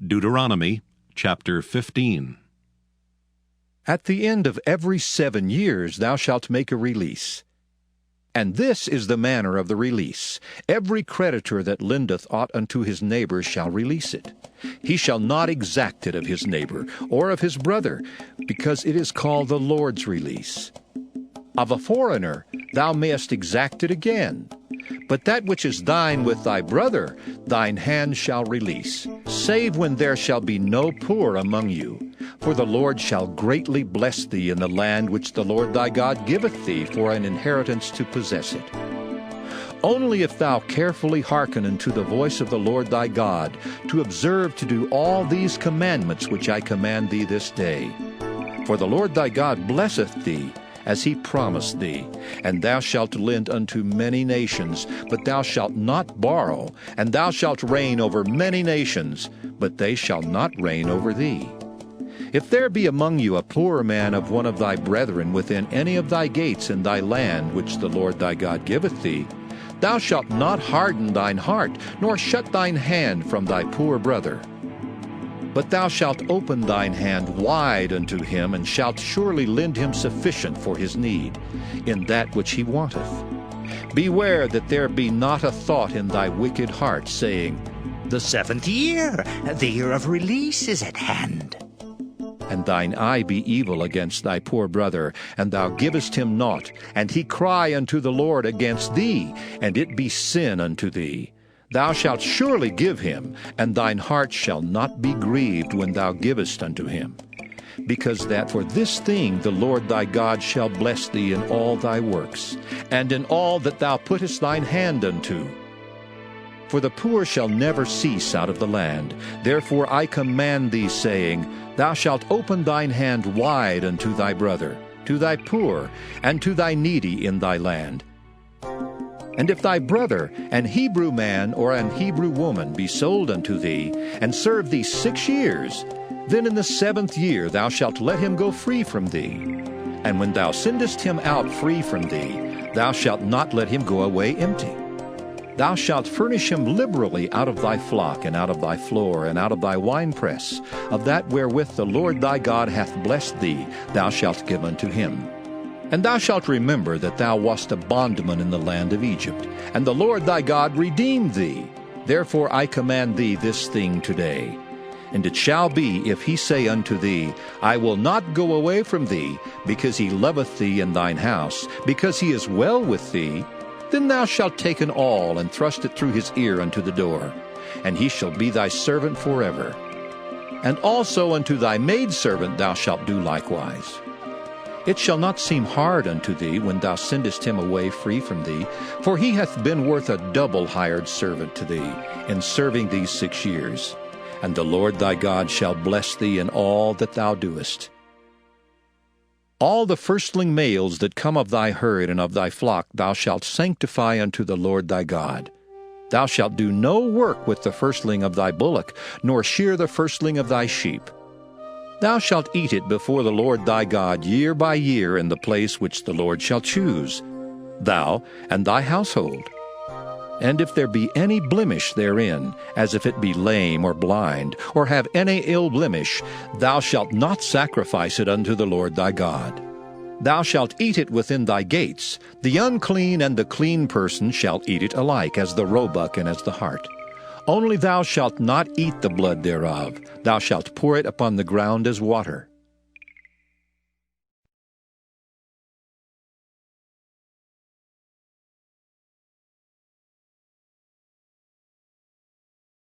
Deuteronomy chapter 15. At the end of every 7 years thou shalt make a release. And this is the manner of the release. Every creditor that lendeth aught unto his neighbor shall release it. He shall not exact it of his neighbor, or of his brother, because it is called the Lord's release. Of a foreigner thou mayest exact it again. But that which is thine with thy brother, thine hand shall release, save when there shall be no poor among you. For the Lord shall greatly bless thee in the land which the Lord thy God giveth thee for an inheritance to possess it. Only if thou carefully hearken unto the voice of the Lord thy God, to observe to do all these commandments which I command thee this day. For the Lord thy God blesseth thee, as he promised thee, and thou shalt lend unto many nations, but thou shalt not borrow, and thou shalt reign over many nations, but they shall not reign over thee. If there be among you a poor man of one of thy brethren within any of thy gates in thy land which the Lord thy God giveth thee, thou shalt not harden thine heart, nor shut thine hand from thy poor brother. But thou shalt open thine hand wide unto him, and shalt surely lend him sufficient for his need, in that which he wanteth. Beware that there be not a thought in thy wicked heart, saying, The 7th year, the year of release, is at hand. And thine eye be evil against thy poor brother, and thou givest him naught, and he cry unto the Lord against thee, and it be sin unto thee. Thou shalt surely give him, and thine heart shall not be grieved when thou givest unto him. Because that for this thing the Lord thy God shall bless thee in all thy works, and in all that thou puttest thine hand unto. For the poor shall never cease out of the land. Therefore I command thee, saying, Thou shalt open thine hand wide unto thy brother, to thy poor, and to thy needy in thy land. And if thy brother, an Hebrew man or an Hebrew woman, be sold unto thee, and serve thee 6 years, then in the 7th year thou shalt let him go free from thee. And when thou sendest him out free from thee, thou shalt not let him go away empty. Thou shalt furnish him liberally out of thy flock, and out of thy floor, and out of thy winepress, of that wherewith the Lord thy God hath blessed thee, thou shalt give unto him. And thou shalt remember that thou wast a bondman in the land of Egypt, and the Lord thy God redeemed thee. Therefore I command thee this thing today. And it shall be, if he say unto thee, I will not go away from thee, because he loveth thee in thine house, because he is well with thee, then thou shalt take an awl, and thrust it through his ear unto the door, and he shall be thy servant forever. And also unto thy maidservant thou shalt do likewise. It shall not seem hard unto thee when thou sendest him away free from thee, for he hath been worth a double hired servant to thee, in serving thee 6 years. And the Lord thy God shall bless thee in all that thou doest. All the firstling males that come of thy herd and of thy flock thou shalt sanctify unto the Lord thy God. Thou shalt do no work with the firstling of thy bullock, nor shear the firstling of thy sheep. Thou shalt eat it before the Lord thy God year by year in the place which the Lord shall choose, thou and thy household. And if there be any blemish therein, as if it be lame or blind, or have any ill blemish, thou shalt not sacrifice it unto the Lord thy God. Thou shalt eat it within thy gates. The unclean and the clean person shall eat it alike, as the roebuck and as the hart. Only thou shalt not eat the blood thereof. Thou shalt pour it upon the ground as water.